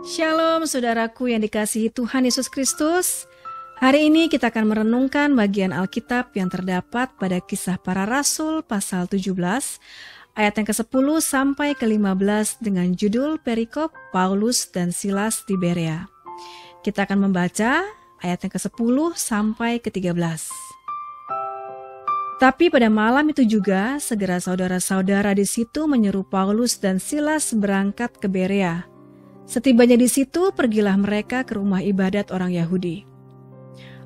Shalom saudaraku yang dikasihi Tuhan Yesus Kristus. Hari ini kita akan merenungkan bagian Alkitab yang terdapat pada Kisah Para Rasul pasal 17 ayat yang ke-10 sampai ke-15 dengan judul Perikop Paulus dan Silas di Berea. Kita akan membaca ayat yang ke-10 sampai ke-13. Tapi pada malam itu juga segera saudara-saudara di situ menyeru Paulus dan Silas berangkat ke Berea. Setibanya di situ, pergilah mereka ke rumah ibadat orang Yahudi.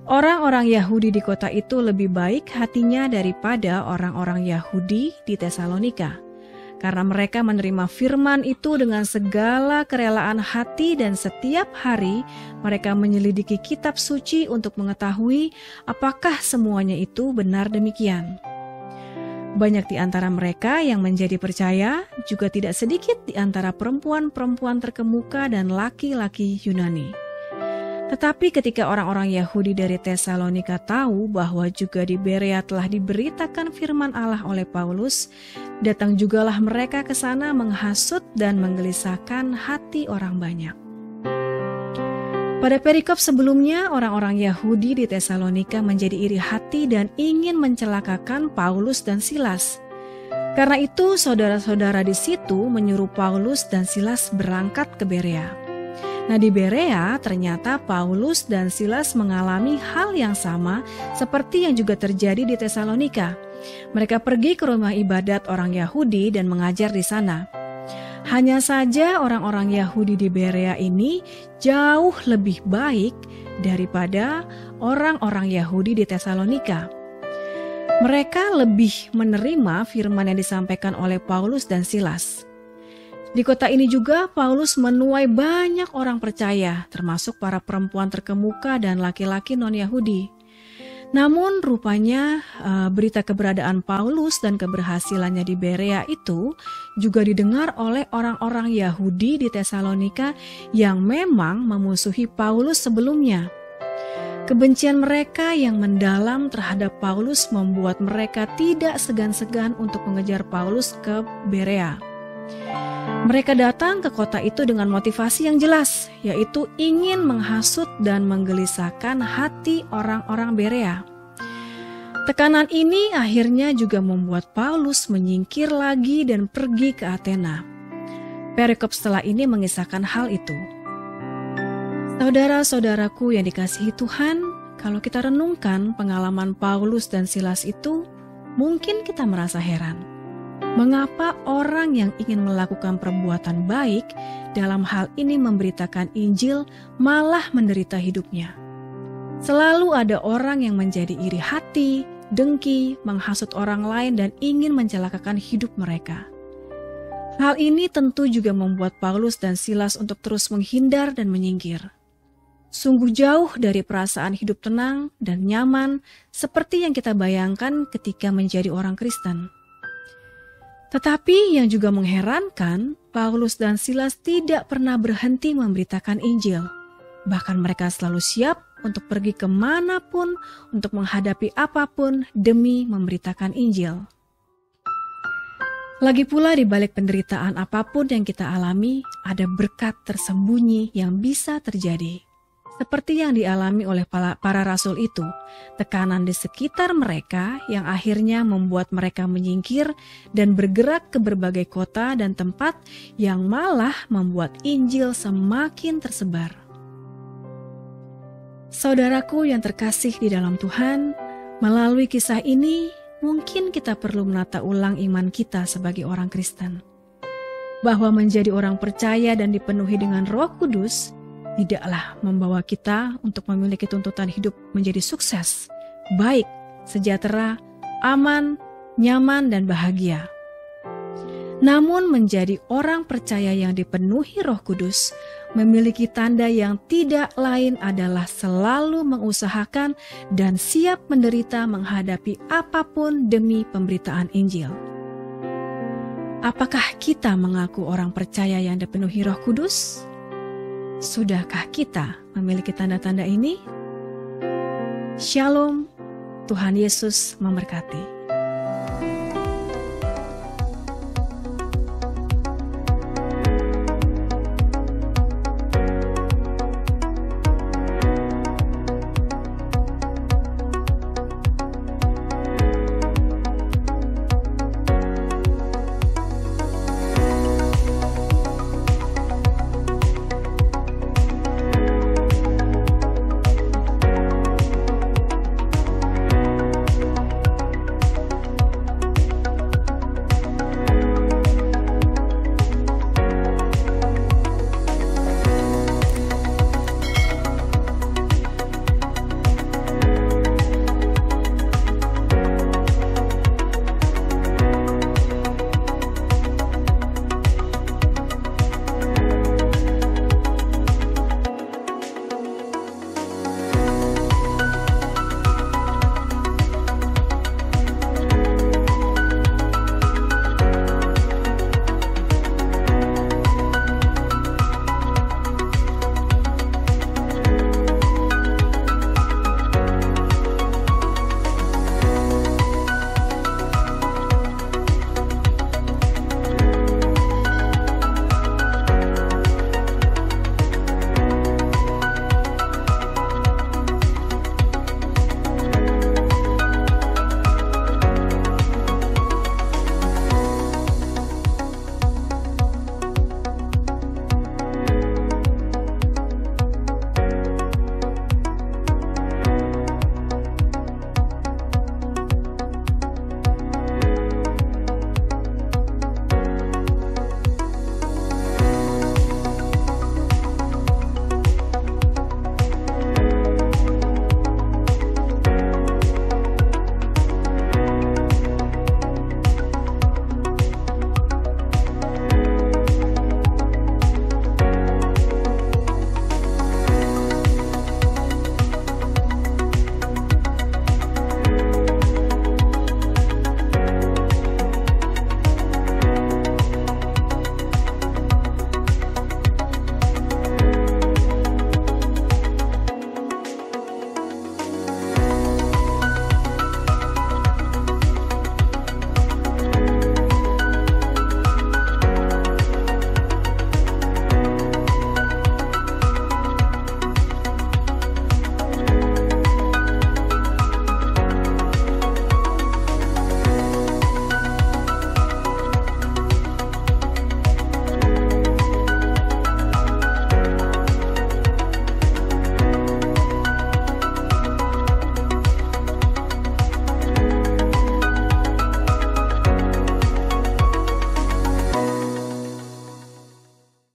Orang-orang Yahudi di kota itu lebih baik hatinya daripada orang-orang Yahudi di Tesalonika, karena mereka menerima firman itu dengan segala kerelaan hati dan setiap hari mereka menyelidiki kitab suci untuk mengetahui apakah semuanya itu benar demikian. Banyak di antara mereka yang menjadi percaya, juga tidak sedikit di antara perempuan-perempuan terkemuka dan laki-laki Yunani. Tetapi ketika orang-orang Yahudi dari Tesalonika tahu bahwa juga di Berea telah diberitakan firman Allah oleh Paulus, datang jugalah mereka ke sana menghasut dan menggelisahkan hati orang banyak. Pada perikop sebelumnya, orang-orang Yahudi di Tesalonika menjadi iri hati dan ingin mencelakakan Paulus dan Silas. Karena itu, saudara-saudara di situ menyuruh Paulus dan Silas berangkat ke Berea. Nah, di Berea ternyata Paulus dan Silas mengalami hal yang sama seperti yang juga terjadi di Tesalonika. Mereka pergi ke rumah ibadat orang Yahudi dan mengajar di sana. Hanya saja orang-orang Yahudi di Berea ini jauh lebih baik daripada orang-orang Yahudi di Tesalonika. Mereka lebih menerima firman yang disampaikan oleh Paulus dan Silas. Di kota ini juga Paulus menuai banyak orang percaya, termasuk para perempuan terkemuka dan laki-laki non-Yahudi. Namun rupanya berita keberadaan Paulus dan keberhasilannya di Berea itu juga didengar oleh orang-orang Yahudi di Tesalonika yang memang memusuhi Paulus sebelumnya. Kebencian mereka yang mendalam terhadap Paulus membuat mereka tidak segan-segan untuk mengejar Paulus ke Berea. Mereka datang ke kota itu dengan motivasi yang jelas, yaitu ingin menghasut dan menggelisahkan hati orang-orang Berea. Tekanan ini akhirnya juga membuat Paulus menyingkir lagi dan pergi ke Athena. Perikop setelah ini mengisahkan hal itu. Saudara-saudaraku yang dikasihi Tuhan, kalau kita renungkan pengalaman Paulus dan Silas itu, mungkin kita merasa heran. Mengapa orang yang ingin melakukan perbuatan baik dalam hal ini memberitakan Injil malah menderita hidupnya? Selalu ada orang yang menjadi iri hati, dengki, menghasut orang lain dan ingin mencelakakan hidup mereka. Hal ini tentu juga membuat Paulus dan Silas untuk terus menghindar dan menyingkir. Sungguh jauh dari perasaan hidup tenang dan nyaman seperti yang kita bayangkan ketika menjadi orang Kristen. Tetapi yang juga mengherankan, Paulus dan Silas tidak pernah berhenti memberitakan Injil. Bahkan mereka selalu siap untuk pergi kemanapun, untuk menghadapi apapun demi memberitakan Injil. Lagi pula di balik penderitaan apapun yang kita alami, ada berkat tersembunyi yang bisa terjadi. Seperti yang dialami oleh para rasul itu, tekanan di sekitar mereka yang akhirnya membuat mereka menyingkir dan bergerak ke berbagai kota dan tempat yang malah membuat Injil semakin tersebar. Saudaraku yang terkasih di dalam Tuhan, melalui kisah ini mungkin kita perlu menata ulang iman kita sebagai orang Kristen. Bahwa menjadi orang percaya dan dipenuhi dengan Roh Kudus tidaklah membawa kita untuk memiliki tuntutan hidup menjadi sukses, baik, sejahtera, aman, nyaman, dan bahagia. Namun menjadi orang percaya yang dipenuhi Roh Kudus memiliki tanda yang tidak lain adalah selalu mengusahakan dan siap menderita menghadapi apapun demi pemberitaan Injil. Apakah kita mengaku orang percaya yang dipenuhi Roh Kudus? Sudahkah kita memiliki tanda-tanda ini? Shalom, Tuhan Yesus memberkati.